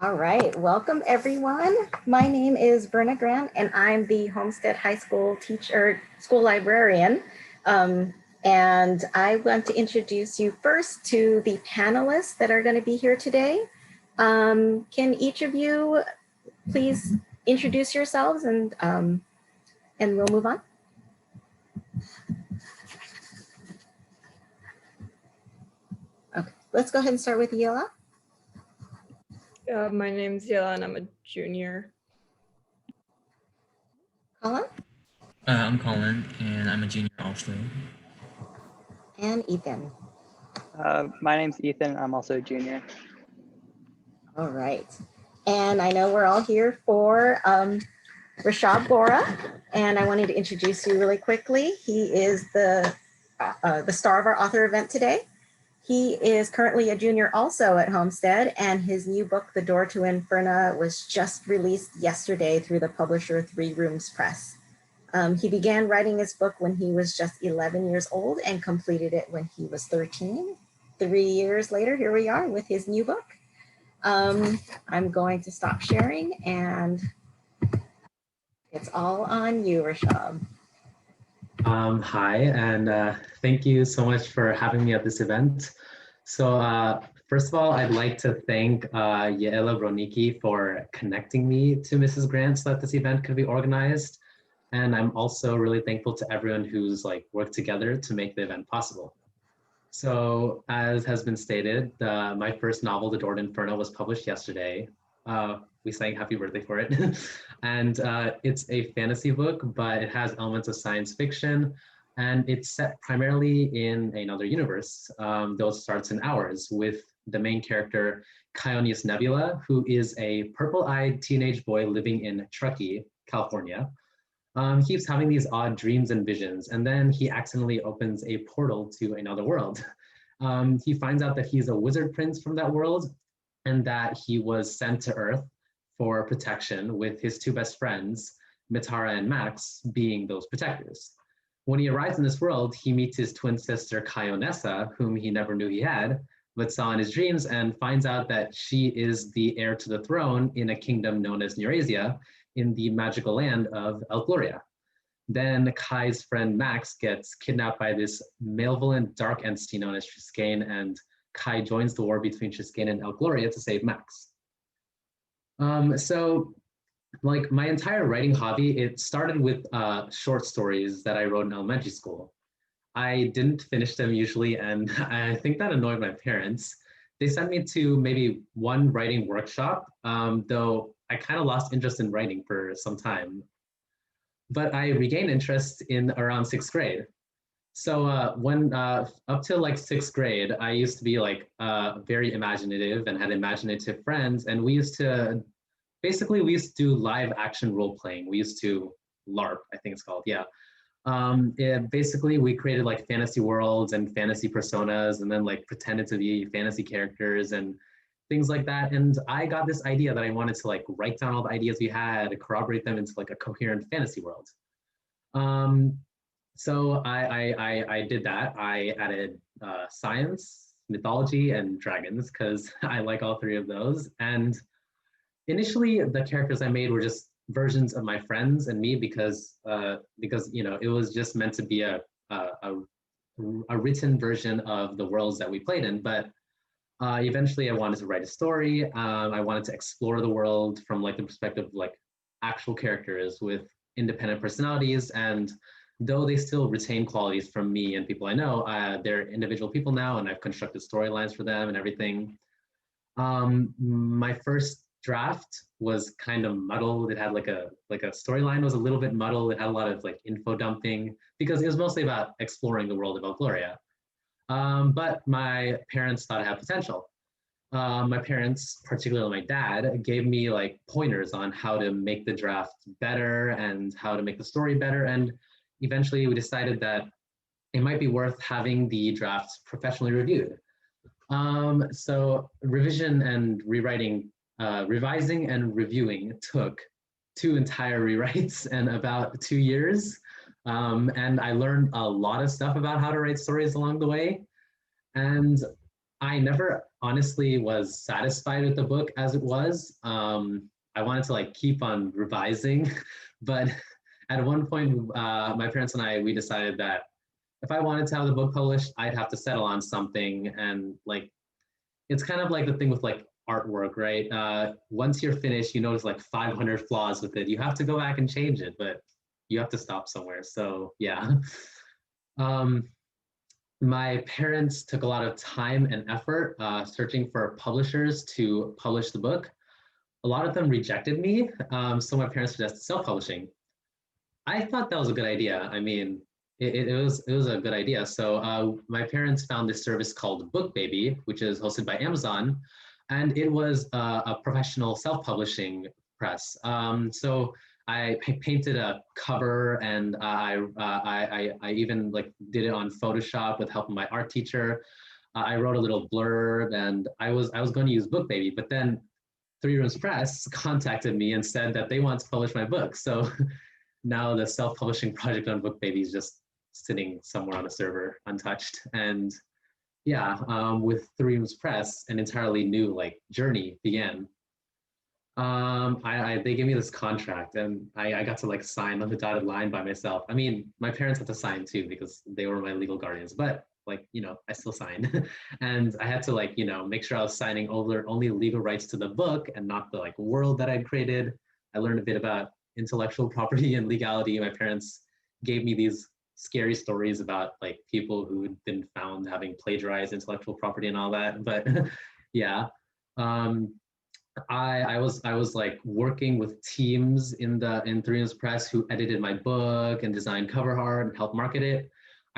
All right, welcome everyone. My name is Berna Grant and I'm the Homestead High School teacher, school librarian. And I want to introduce you first to the panelists that are going to be here today. Can each of you please introduce yourselves and we'll move on. Okay, let's go ahead and start with Yela. My name's Yela and I'm a junior. Colin? I'm Colin and I'm a junior also. And Ethan. My name's Ethan. I'm also a junior. All right. And I know we're all here for Rishab Borah, and I wanted to introduce you really quickly. He is the star of our author event today. He is currently a junior also at Homestead, and his new book, The Door to Inferna, was just released yesterday through the publisher Three Rooms Press. He began writing his book when he was just 11 years old and completed it when he was 13. 3 years later, here we are with his new book. I'm going to stop sharing and it's all on you, Rishab. Hi, and thank you so much for having me at this event. So first of all, I'd like to thank Yaela Broniki for connecting me to Mrs. Grant so that this event could be organized. And I'm also really thankful to everyone who's worked together to make the event possible. So as has been stated, my first novel, The Door to Inferno, was published yesterday. We sang happy birthday for it. And it's a fantasy book, but it has elements of science fiction. And it's set primarily in another universe, though it starts in ours, with the main character, Kionius Nebula, who is a purple-eyed teenage boy living in Truckee, California. He keeps having these odd dreams and visions, and then he accidentally opens a portal to another world. He finds out that he's a wizard prince from that world, and that he was sent to Earth for protection with his two best friends, Mitara and Max, being those protectors. When he arrives in this world, he meets his twin sister, Kionessa, whom he never knew he had, but saw in his dreams, and finds out that she is the heir to the throne in a kingdom known as Neurasia, in the magical land of Elgloria. Then Kai's friend Max gets kidnapped by this malevolent dark entity known as Triskane, and Kai joins the war between Triskane and Elgloria to save Max. So my entire writing hobby, it started with short stories that I wrote in elementary school. I didn't finish them usually, and I think that annoyed my parents. They sent me to maybe one writing workshop, though I kind of lost interest in writing for some time. But I regained interest in around 6th grade. So when up to 6th grade, I used to be very imaginative and had imaginative friends. And we used to do live action role playing. We used to LARP, I think it's called, yeah. Basically, we created fantasy worlds and fantasy personas, and then pretended to be fantasy characters and things like that. And I got this idea that I wanted to write down all the ideas we had, corroborate them into a coherent fantasy world. So I did that. I added science, mythology, and dragons because I like all three of those. And initially, the characters I made were just versions of my friends and me because it was just meant to be a written version of the worlds that we played in. But eventually I wanted to write a story. I wanted to explore the world from the perspective of actual characters with independent personalities. And though they still retain qualities from me and people I know, they're individual people now, and I've constructed storylines for them and everything. My first draft was kind of muddled. It had a storyline was a little bit muddled. It had a lot of info dumping because it was mostly about exploring the world of Elgloria. But my parents thought it had potential. My parents, particularly my dad, gave me pointers on how to make the draft better and how to make the story better. And eventually we decided that it might be worth having the draft professionally reviewed. So revision and rewriting, revising and reviewing took 2 entire rewrites and about 2 years. And I learned a lot of stuff about how to write stories along the way. And I never honestly was satisfied with the book as it was. I wanted to like keep on revising, but at one point, my parents and I, we decided that if I wanted to have the book published, I'd have to settle on something. And like, it's kind of like the thing with like artwork, right? Once you're finished, you notice like 500 flaws with it. You have to go back and change it, but you have to stop somewhere. So yeah. Um, my parents took a lot of time and effort searching for publishers to publish the book. A lot of them rejected me, so my parents suggested self-publishing. I thought that was a good idea. I mean, it was a good idea. So my parents found this service called BookBaby, which is hosted by Amazon, and it was a professional self-publishing press. So I painted a cover, and I even like did it on Photoshop with help of my art teacher. I wrote a little blurb, and I was going to use BookBaby, but then Three Rooms Press contacted me and said that they want to publish my book. So now the self-publishing project on BookBaby is just sitting somewhere on a server untouched. And yeah, with Three Rooms Press, an entirely new like journey began. They gave me this contract, and I got to like sign on the dotted line by myself. I mean, my parents had to sign too because they were my legal guardians, but like, I still signed. And I had to like, make sure I was signing over only legal rights to the book and not the like world that I'd created. I learned a bit about intellectual property and legality. My parents gave me these scary stories about like people who had been found having plagiarized intellectual property and all that. But yeah, I was like working with teams in Three Rooms Press who edited my book and designed cover art and helped market it.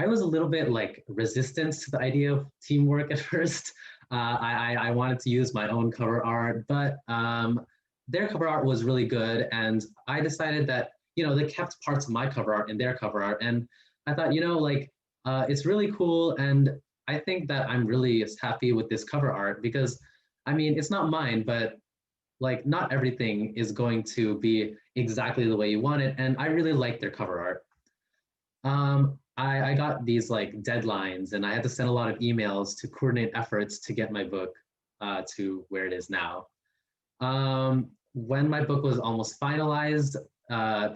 I was a little bit like resistant to the idea of teamwork at first. I wanted to use my own cover art, but their cover art was really good, and I decided that they kept parts of my cover art in their cover art, and I thought like it's really cool, and I think that I'm really happy with this cover art because I mean it's not mine, but like not everything is going to be exactly the way you want it, and I really like their cover art. I got these like deadlines, and I had to send a lot of emails to coordinate efforts to get my book to where it is now. When my book was almost finalized,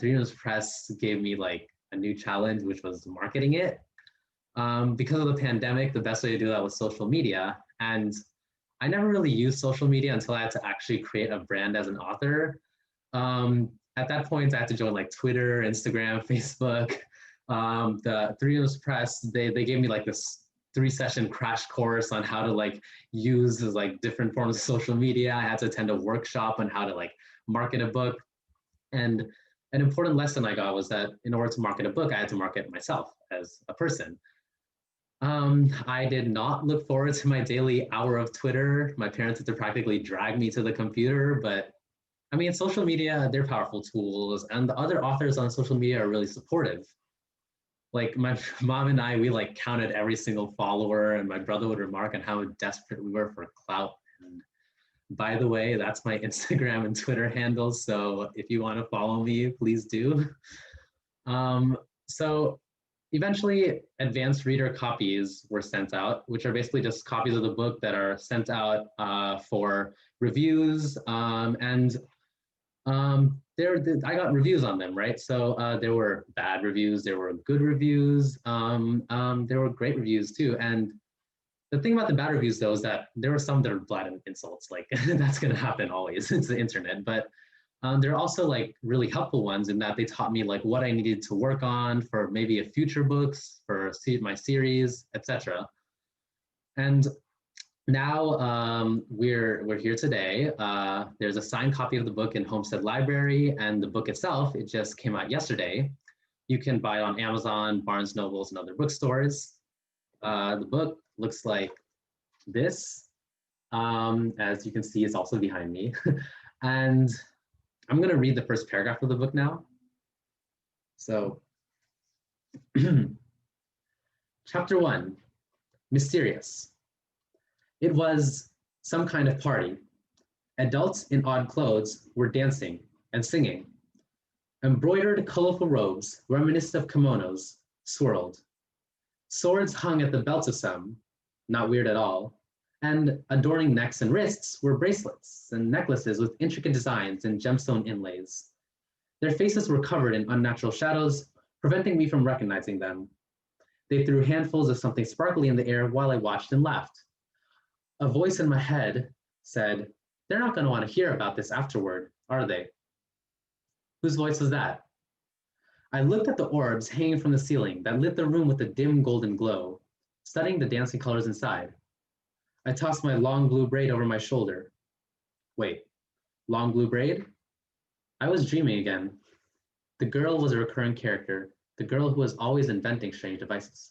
Three Rooms Press gave me like a new challenge, which was marketing it. Because of the pandemic, the best way to do that was social media. And I never really used social media until I had to actually create a brand as an author. At that point, I had to join like Twitter, Instagram, Facebook. The Three Rooms Press, they gave me like this 3-session crash course on how to like use like different forms of social media. I had to attend a workshop on how to like market a book. And an important lesson I got was that in order to market a book, I had to market myself as a person. I did not look forward to my daily hour of Twitter. My parents had to practically drag me to the computer, but I mean, social media, they're powerful tools, and the other authors on social media are really supportive. Like my mom and I, we like counted every single follower, and my brother would remark on how desperate we were for clout. And by the way, that's my Instagram and Twitter handles. So if you want to follow me, please do. So eventually, advanced reader copies were sent out, which are basically just copies of the book that are sent out for reviews. I got reviews on them, right? So there were bad reviews, there were good reviews, there were great reviews too. And the thing about the bad reviews though is that there were some that are blatant insults. Like that's gonna happen always. It's the internet, but there are also like really helpful ones in that they taught me like what I needed to work on for maybe a future books, for my series, etc. And now we're here today. There's a signed copy of the book in Homestead Library, and the book itself, it just came out yesterday. You can buy it on Amazon, Barnes Nobles, and other bookstores. The book looks like this. As you can see, it's also behind me. And I'm going to read the first paragraph of the book now. So, Chapter 1, Mysterious. It was some kind of party. Adults in odd clothes were dancing and singing. Embroidered, colorful robes, reminiscent of kimonos, swirled. Swords hung at the belts of some, not weird at all, And adorning necks and wrists were bracelets and necklaces with intricate designs and gemstone inlays. Their faces were covered in unnatural shadows, preventing me from recognizing them. They threw handfuls of something sparkly in the air while I watched and laughed. A voice in my head said, "They're not going to want to hear about this afterward, are they?" Whose voice was that? I looked at the orbs hanging from the ceiling that lit the room with a dim golden glow, studying the dancing colors inside. I tossed my long blue braid over my shoulder. Wait, long blue braid? I was dreaming again. The girl was a recurring character, the girl who was always inventing strange devices.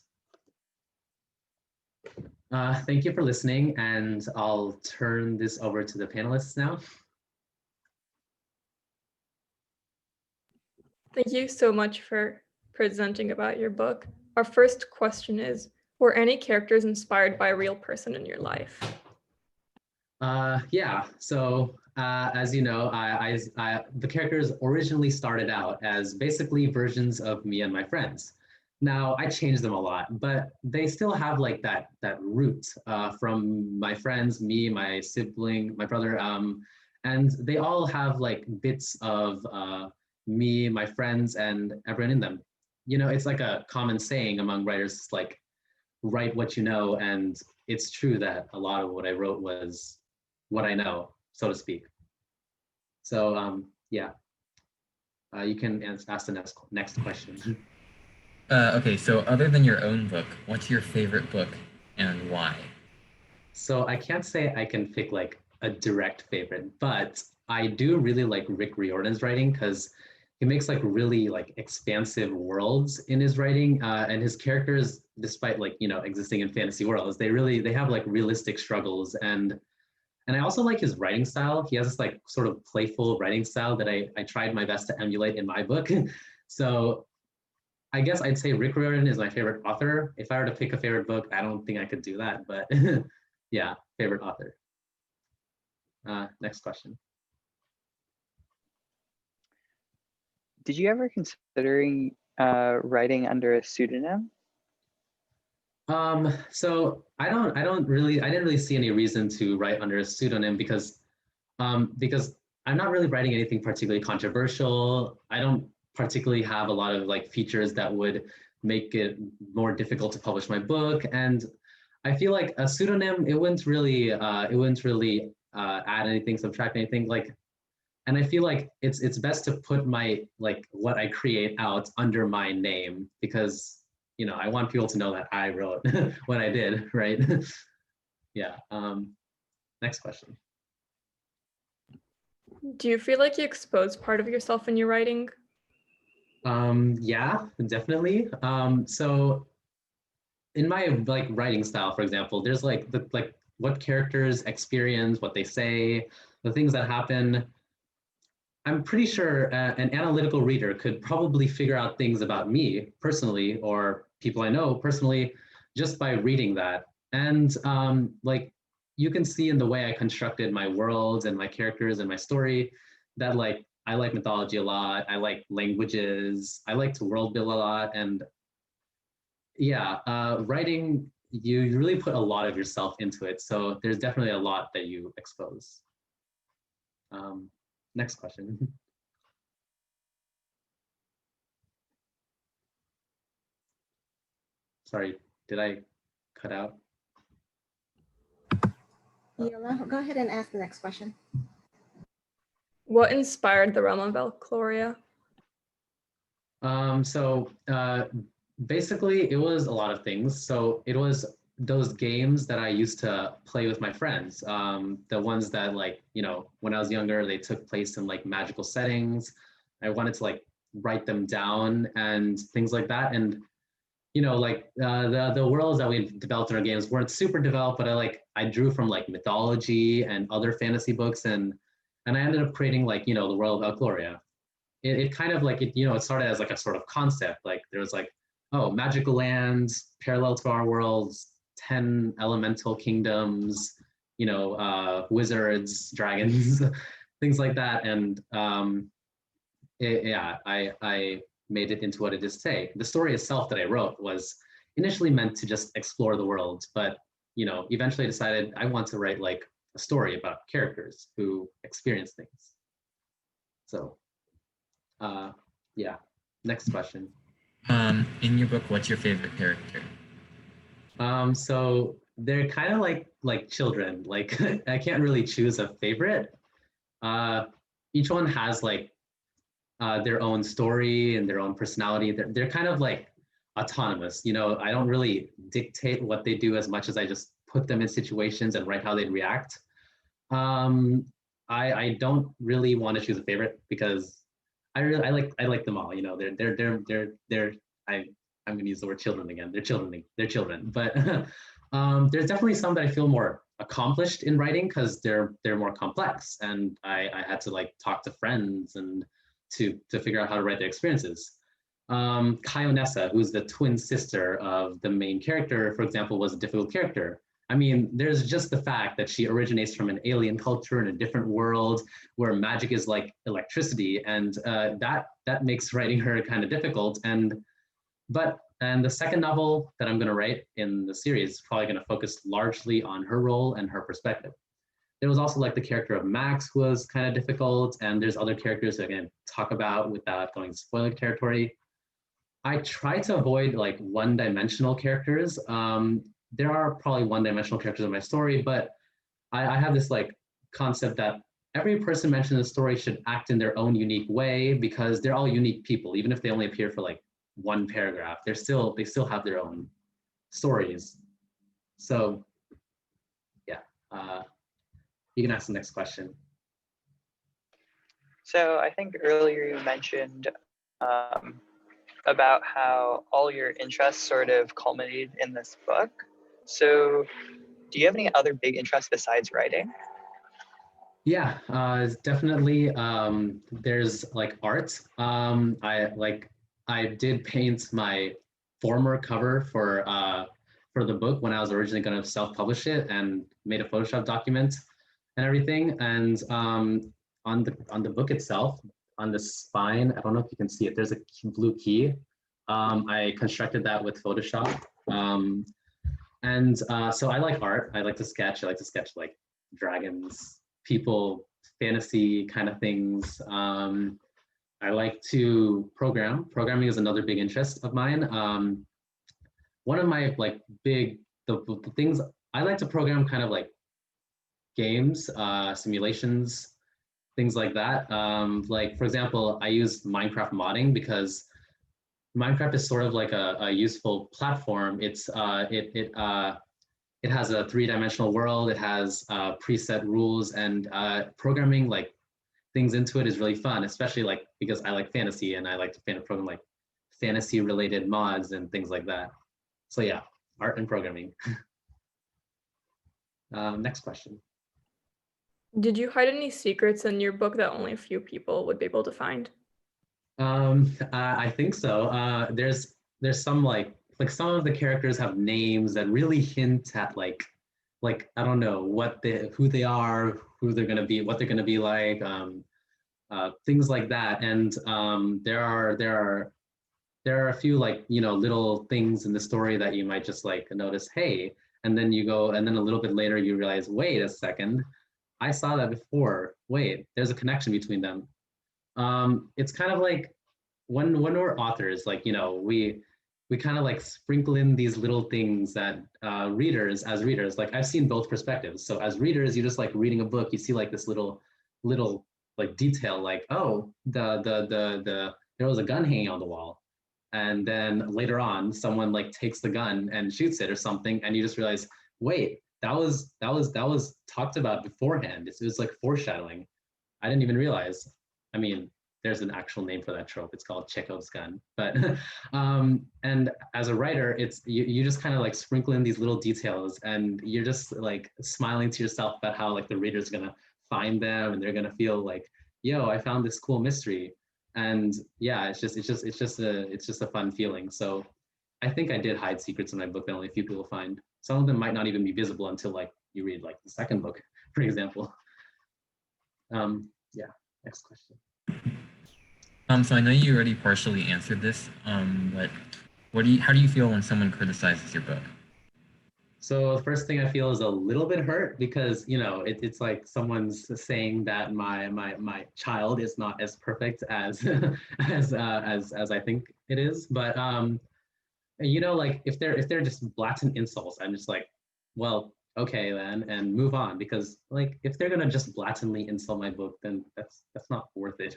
Thank you for listening, and I'll turn this over to the panelists now. Thank you so much for presenting about your book. Our first question is, were any characters inspired by a real person in your life? Yeah, so as you know, the characters originally started out as basically versions of me and my friends. Now I changed them a lot, but they still have like that root from my friends, me, my sibling, my brother, and they all have like bits of me, my friends, and everyone in them. You know, it's like a common saying among writers, like write what you know, and it's true that a lot of what I wrote was what I know, so to speak. So yeah, you can ask the next question. Okay, so other than your own book, what's your favorite book and why? So I can't say I can pick like a direct favorite, but I do really like Rick Riordan's writing because he makes like really like expansive worlds in his writing, and his characters, despite like existing in fantasy worlds, they have like realistic struggles, and I also like his writing style. He has this like sort of playful writing style that I tried my best to emulate in my book. So I guess I'd say Rick Riordan is my favorite author. If I were to pick a favorite book, I don't think I could do that, but yeah, favorite author. Next question. Did you ever considering writing under a pseudonym? So I didn't really see any reason to write under a pseudonym because I'm not really writing anything particularly controversial. I don't particularly have a lot of like features that would make it more difficult to publish my book, and I feel like a pseudonym it wouldn't really add anything, subtract anything. Like, and I feel like it's best to put my like what I create out under my name because I want people to know that I wrote what I did, right? Yeah. Next question. Do you feel like you expose part of yourself in your writing? Yeah, definitely. So in my like writing style, for example, there's like what characters experience, what they say, the things that happen. I'm pretty sure an analytical reader could probably figure out things about me personally or people I know personally just by reading that. And like you can see in the way I constructed my worlds and my characters and my story that like I like mythology a lot. I like languages. I like to world build a lot. And yeah, writing, you really put a lot of yourself into it. So there's definitely a lot that you expose. Next question. Sorry, did I cut out? Yola, go ahead and ask the next question. What inspired the realm of Valkyria? So basically, it was a lot of things. So it was those games that I used to play with my friends. The ones that like, when I was younger, they took place in like magical settings. I wanted to like write them down and things like that. And like the worlds that we developed in our games weren't super developed, but I drew from like mythology and other fantasy books, and I ended up creating like the world of Valkyria. It kind of like it started as like a sort of concept. Like there was like, oh, magical lands parallel to our worlds, 10 elemental kingdoms, wizards, dragons, things like that, and yeah, I made it into what it is today. The story itself that I wrote was initially meant to just explore the world, but eventually decided I want to write like a story about characters who experience things. So, yeah. Next question. In your book, what's your favorite character? So they're kind of like children. Like I can't really choose a favorite. Each one has like their own story and their own personality. They're kind of like autonomous. I don't really dictate what they do as much as I just put them in situations and write how they react. I don't really want to choose a favorite because I like them all. They're I'm going to use the word children again. They're children. They're children. But there's definitely some that I feel more accomplished in writing because they're more complex, and I had to like talk to friends and to figure out how to write their experiences. Kayonessa, who's the twin sister of the main character, for example, was a difficult character. I mean, there's just the fact that she originates from an alien culture in a different world where magic is like electricity, and that makes writing her kind of difficult. And the second novel that I'm going to write in the series is probably going to focus largely on her role and her perspective. There was also like the character of Max who was kind of difficult, and there's other characters that I can talk about without going spoiler territory. I try to avoid like one-dimensional characters. There are probably one-dimensional characters in my story, but I have this like concept that every person mentioned in the story should act in their own unique way because they're all unique people, even if they only appear for like one paragraph. They still have their own stories. So yeah, you can ask the next question. So I think earlier you mentioned about how all your interests sort of culminated in this book. So do you have any other big interests besides writing? Yeah, definitely. There's like art. I did paint my former cover for the book when I was originally going to self-publish it, and made a Photoshop document and everything. And on the book itself, on the spine, I don't know if you can see it. There's a blue key. I constructed that with Photoshop. So I like art. I like to sketch. I like to sketch like dragons, people, fantasy kind of things. I like to program. Programming is another big interest of mine. One of my like the things I like to program, kind of like games, simulations, things like that. Like for example, I use Minecraft modding because Minecraft is sort of like a useful platform. It has a three-dimensional world. It has preset rules, and programming like things into it is really fun, especially like because I like fantasy and I like to program like fantasy-related mods and things like that. So yeah, art and programming. Next question. Did you hide any secrets in your book that only a few people would be able to find? I think so. There's some like some of the characters have names that really hint at like I don't know who they are, who they're gonna be, what they're gonna be like, things like that. And there are a few like little things in the story that you might just like notice, hey, and then you go, and then a little bit later you realize, wait a second, I saw that before. Wait, there's a connection between them. It's kind of like when we're authors, like we kind of like sprinkle in these little things that as readers, like I've seen both perspectives. So as readers, you just like reading a book, you see like this little like detail, like, oh, there was a gun hanging on the wall, and then later on someone like takes the gun and shoots it or something, and you just realize, wait, that was talked about beforehand. It was like foreshadowing. I didn't even realize. I mean, there's an actual name for that trope. It's called Chekhov's gun. But and as a writer, it's you just kind of like sprinkle in these little details, and you're just like smiling to yourself about how like the reader's gonna find them, and they're gonna feel like, yo, I found this cool mystery. And yeah, it's just a fun feeling. So I think I did hide secrets in my book that only a few people find. Some of them might not even be visible until like you read like the second book, for example. Yeah, next question. So I know you already partially answered this, but how do you feel when someone criticizes your book? So the first thing I feel is a little bit hurt because it's like someone's saying that my child is not as perfect as as I think it is. But like if they're just blatant insults, I'm just like, well, okay then, and move on, because like if they're gonna just blatantly insult my book, then that's not worth it.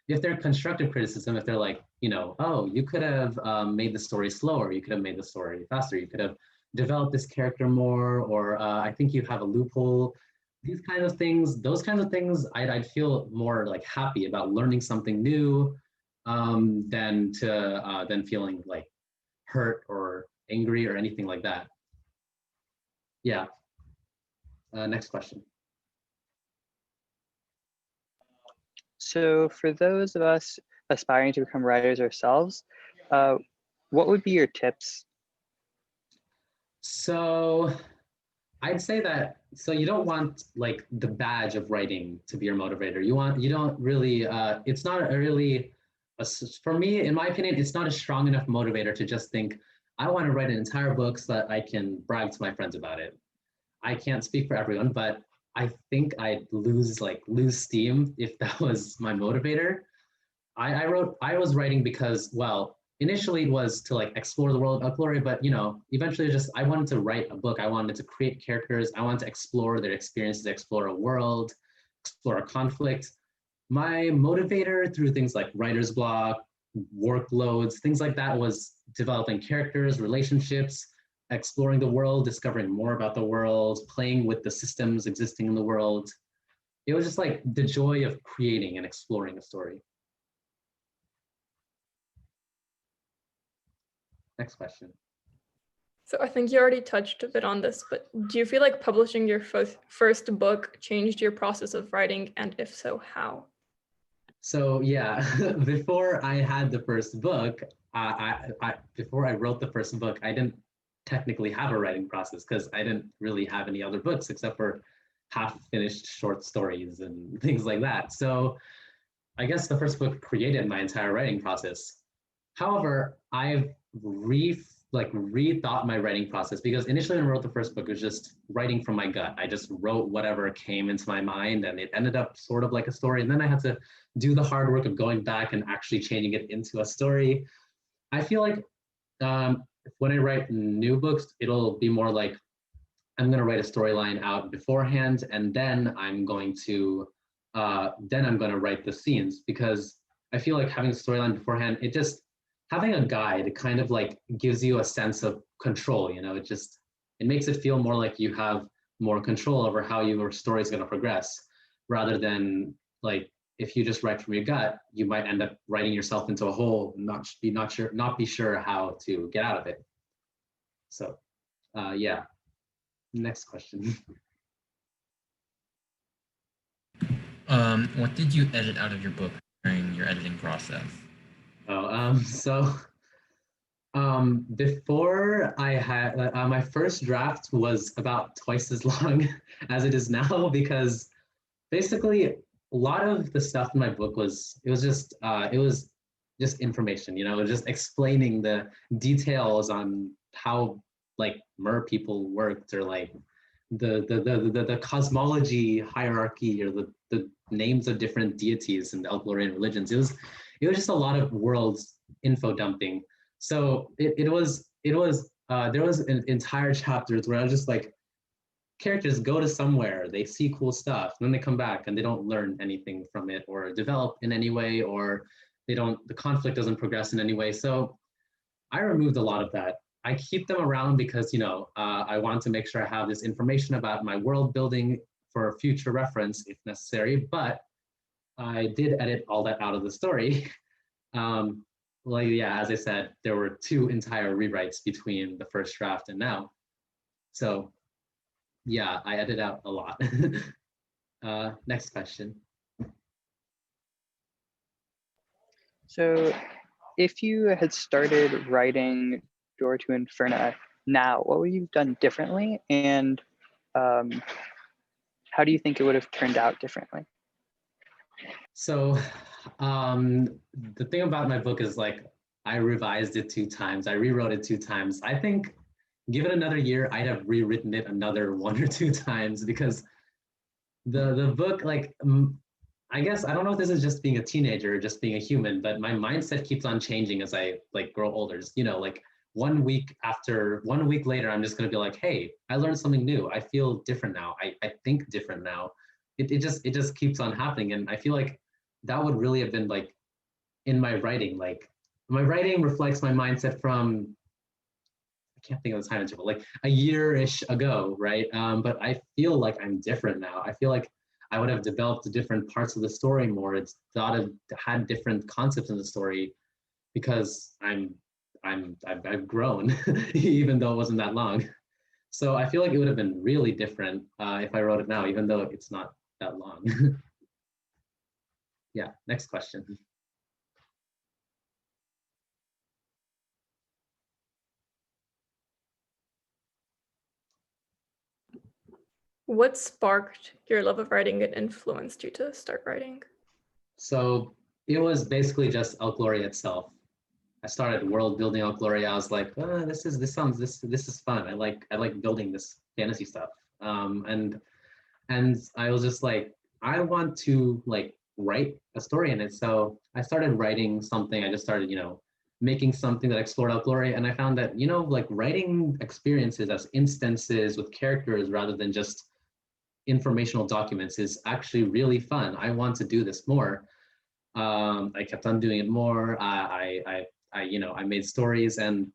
If they're constructive criticism, if they're like, oh, you could have made the story slower, you could have made the story faster, you could have developed this character more, or I think you have a loophole. These kind of things, those kinds of things, I'd feel more like happy about learning something new, than feeling like hurt or angry or anything like that. Yeah. Next question. So for those of us aspiring to become writers ourselves, what would be your tips? So I'd say that, so you don't want like the badge of writing to be your motivator. You don't really, it's not really, for me, in my opinion, it's not a strong enough motivator to just think, I want to write an entire book so that I can brag to my friends about it. I can't speak for everyone, but I think I'd lose steam if that was my motivator. I was writing because, well, initially it was to like explore the world of Glory, but eventually just I wanted to write a book. I wanted to create characters. I wanted to explore their experiences, explore a world, explore a conflict. My motivator through things like writer's block, workloads, things like that was developing characters, relationships, exploring the world, discovering more about the world, playing with the systems existing in the world. It was just like the joy of creating and exploring a story. Next question. So I think you already touched a bit on this, but do you feel like publishing your first book changed your process of writing, and if so, how? So yeah, before I had the first book, before I wrote the first book, I didn't technically have a writing process because I didn't really have any other books except for half-finished short stories and things like that. So I guess the first book created my entire writing process. However, I've rethought my writing process, because initially when I wrote the first book, it was just writing from my gut. I just wrote whatever came into my mind, and it ended up sort of like a story. And then I had to do the hard work of going back and actually changing it into a story. I feel like when I write new books, it'll be more like I'm going to write a storyline out beforehand, and then I'm going to write the scenes, because I feel like having a storyline beforehand, it just having a guide kind of like gives you a sense of control. It makes it feel more like you have more control over how your story is going to progress, rather than like if you just write from your gut, you might end up writing yourself into a hole and not be sure how to get out of it. So yeah. Next question. What did you edit out of your book during your editing process? Before I had my first draft was about twice as long as it is now, because basically a lot of the stuff in my book was just information, just explaining the details on how like mer people worked, or like the cosmology hierarchy, or the names of different deities and Elflorian religions. It was just a lot of worlds info dumping. So there was entire chapters where I was just like, characters go to somewhere, they see cool stuff, and then they come back and they don't learn anything from it or develop in any way, or the conflict doesn't progress in any way. So I removed a lot of that. I keep them around because I want to make sure I have this information about my world building for future reference if necessary. But I did edit all that out of the story. As I said, there were 2 entire rewrites between the first draft and now. So yeah, I edited out a lot. Next question. So if you had started writing Door to Inferna now, what would you have done differently? And how do you think it would have turned out differently? So the thing about my book is like I revised it 2 times. I rewrote it 2 times. I think give it another year, I'd have rewritten it another 1 or 2 times because the book, like, I guess, I don't know if this is just being a teenager or just being a human, but my mindset keeps on changing as I like grow older. You know, like 1 week later, I'm just gonna be like, hey, I learned something new. I feel different now. I think different now. It just keeps on happening. And I feel like that would really have been like in my writing. Like my writing reflects my mindset from, I can't think of the time interval, like a year-ish ago, right? But I feel like I'm different now. I feel like I would have developed the different parts of the story more. It's thought of had different concepts in the story because I've grown, even though it wasn't that long. So I feel like it would have been really different if I wrote it now, even though it's not that long. Yeah, next question. What sparked your love of writing and influenced you to start writing? So it was basically just El Gloria itself. I started world building El Gloria. I was like, oh, this is fun. I like building this fantasy stuff. And I was just like, I want to like write a story in it. So I started writing something. I just started, making something that explored El Gloria. And I found that, like writing experiences as instances with characters rather than just informational documents is actually really fun. I want to do this more. I kept on doing it more. I made stories, and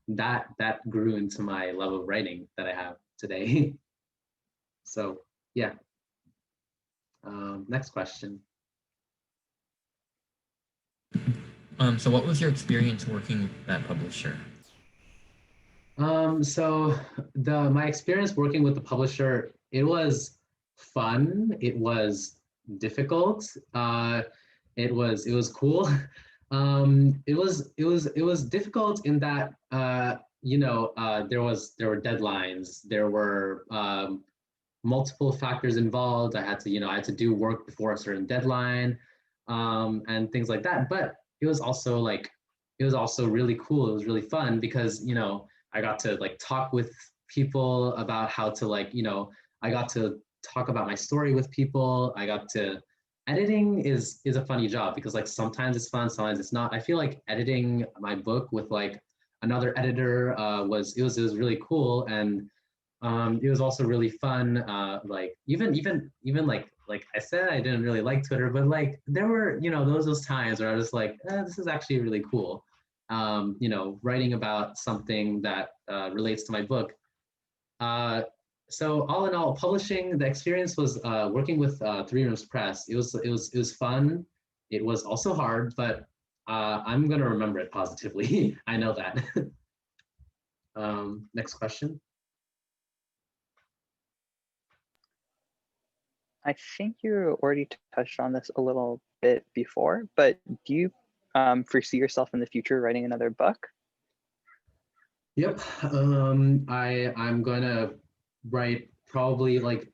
that grew into my love of writing that I have today. So yeah. Next question. So what was your experience working with that publisher? So my experience working with the publisher, it was fun. It was difficult. It was cool. It was difficult in that there were deadlines. There were multiple factors involved. I had to do work before a certain deadline, and things like that. But it was also really cool. It was really fun because I got to like talk with people about how to I got to talk about my story with people. I got to editing is a funny job because like sometimes it's fun, sometimes it's not. I feel like editing my book with like another editor was really cool, and it was also really fun. Like even like I said, I didn't really like Twitter, but like there were those times where I was like, this is actually really cool. Writing about something that relates to my book. So all in all, publishing, the experience was working with Three Rooms Press. It was fun. It was also hard, but I'm gonna remember it positively. I know that. Next question. I think you already touched on this a little bit before, but do you foresee yourself in the future writing another book? Yep. I'm gonna write probably like,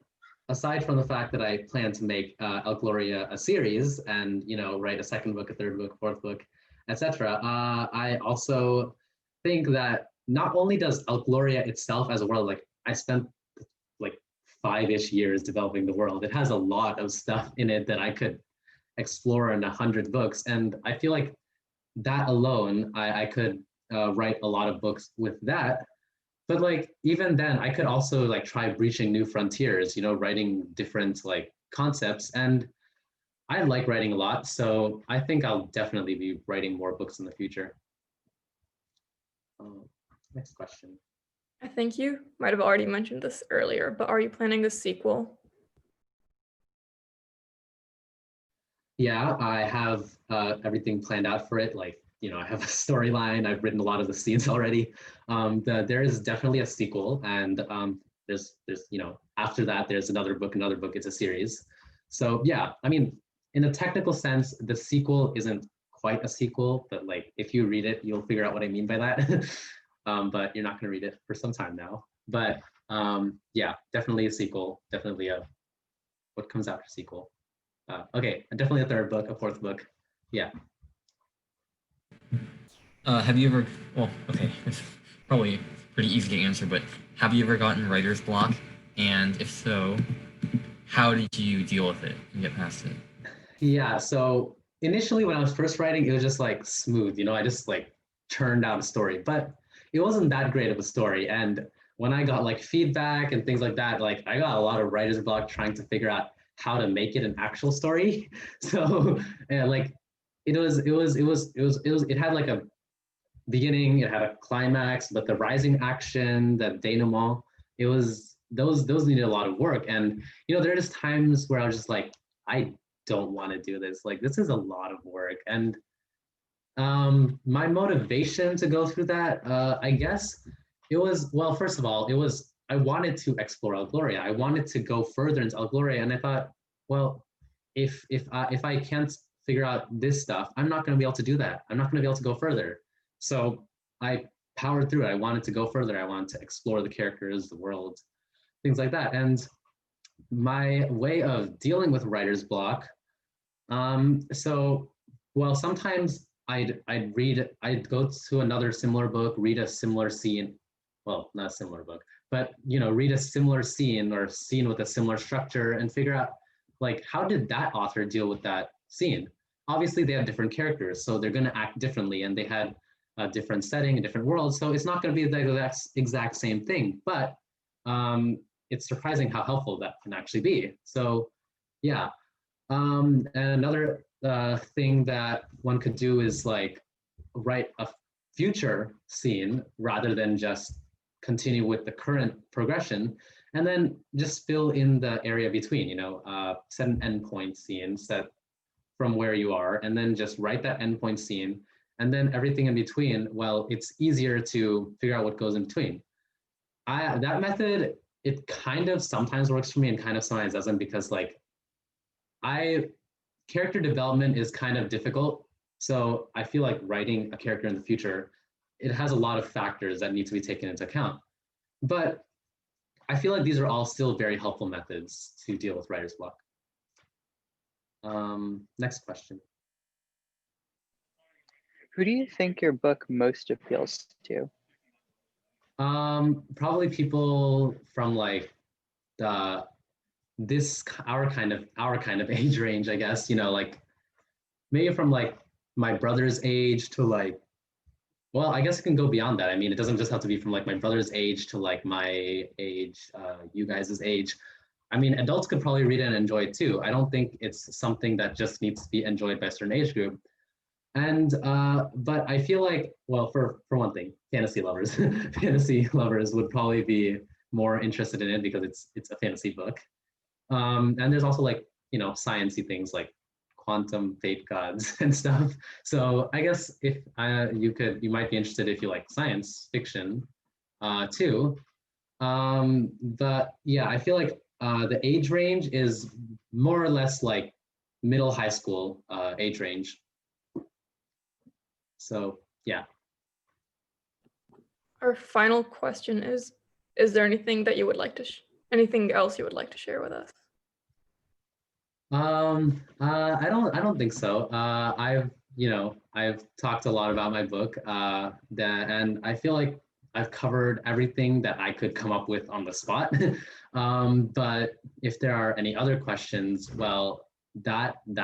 aside from the fact that I plan to make El Gloria a series and write a second book, a third book, fourth book, etc. I also think that not only does El Gloria itself as a world, like I spent like 5-ish years developing the world. It has a lot of stuff in it that I could explore in 100 books, and I feel like that alone, I could write a lot of books with that. But like even then, I could also like try breaching new frontiers, writing different like concepts. And I like writing a lot, so I think I'll definitely be writing more books in the future. Next question. I think you might have already mentioned this earlier, but are you planning a sequel? Yeah, I have everything planned out for it. Like, I have a storyline. I've written a lot of the scenes already. There is definitely a sequel, and there's after that there's another book. It's a series. So yeah, I mean, in a technical sense, the sequel isn't quite a sequel, but like if you read it, you'll figure out what I mean by that. But you're not going to read it for some time now. But yeah, definitely a sequel. Definitely a what comes after sequel. Okay, definitely a third book, a fourth book. Yeah. Have you ever? Well, okay, it's probably pretty easy to answer, but have you ever gotten writer's block? And if so, how did you deal with it and get past it? Yeah, so initially when I was first writing, it was just like smooth, I just like churned out a story, but it wasn't that great of a story. And when I got like feedback and things like that, like I got a lot of writer's block trying to figure out how to make it an actual story. So yeah, like it had like a beginning, it had a climax, but the rising action, the denouement, it was those needed a lot of work. And there are just times where I was just like, I don't want to do this. Like this is a lot of work. And my motivation to go through that, I guess it was, well, first of all, I wanted to explore El Gloria. I wanted to go further into El Gloria. And I thought, well, if I can't figure out this stuff, I'm not going to be able to do that. I'm not going to be able to go further. So I powered through it. I wanted to go further. I wanted to explore the characters, the world, things like that. And my way of dealing with writer's block, well, sometimes I'd go to another similar book, read a similar scene, well, not a similar book, but read a similar scene or scene with a similar structure and figure out like, how did that author deal with that scene? Obviously they have different characters, so they're going to act differently, and they had a different setting, a different world, so it's not going to be the exact same thing, but it's surprising how helpful that can actually be. So yeah. And another thing that one could do is like write a future scene rather than just continue with the current progression, and then just fill in the area between, set an endpoint scene, set from where you are, and then just write that endpoint scene, and then everything in between, well, it's easier to figure out what goes in between. That method, it kind of sometimes works for me and kind of sometimes doesn't, because like character development is kind of difficult. So I feel like writing a character in the future, it has a lot of factors that need to be taken into account. But I feel like these are all still very helpful methods to deal with writer's block. Next question. Who do you think your book most appeals to? Probably people from like our kind of age range, I guess. Like maybe from like my brother's age to like, well, I guess it can go beyond that. I mean, it doesn't just have to be from like my brother's age to like my age, you guys' age. I mean, adults could probably read it and enjoy it too. I don't think it's something that just needs to be enjoyed by a certain age group. And but I feel like, well, for one thing, fantasy lovers, fantasy lovers would probably be more interested in it because it's a fantasy book. And there's also like sciencey things like quantum fate gods and stuff. So I guess if you might be interested if you like science fiction too. But yeah, I feel like the age range is more or less like middle high school age range. So yeah. Our final question is there anything that you would like to, anything else you would like to share with us? I don't think so. I've talked a lot about my book, and I feel like I've covered everything that I could come up with on the spot. But if there are any other questions, well, those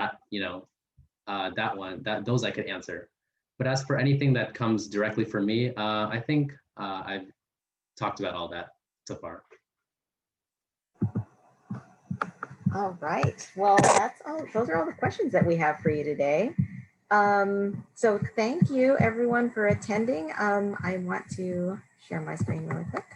I could answer. But as for anything that comes directly from me, I think I've talked about all that so far. All right. Well, that's all. Those are all the questions that we have for you today. So thank you everyone for attending. I want to share my screen really quick.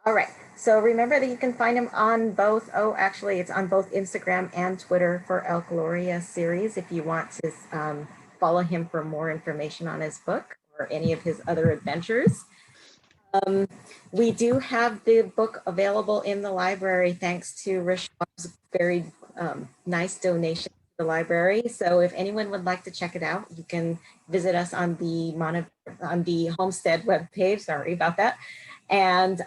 All right. So remember that you can find him on both. Oh, actually, it's on both Instagram and Twitter for El Gloria series. If you want to follow him for more information on his book or any of his other adventures. We do have the book available in the library thanks to Rishab's very nice donation to the library. So if anyone would like to check it out, you can visit us on the Homestead webpage. Sorry about that, and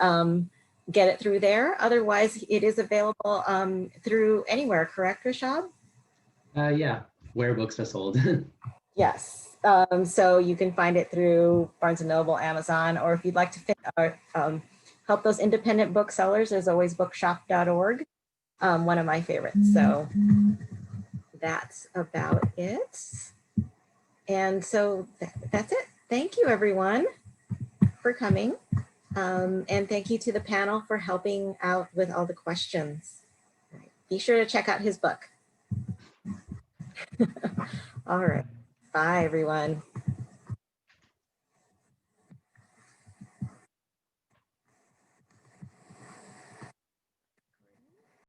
get it through there. Otherwise, it is available through anywhere. Correct, Rishab? Yeah. where books are sold. Yes. So you can find it through Barnes & Noble, Amazon, or if you'd like to help those independent booksellers, there's always bookshop.org, one of my favorites. So that's about it. And so that's it. Thank you, everyone, for coming. And thank you to the panel for helping out with all the questions. Be sure to check out his book. All right. Bye, everyone.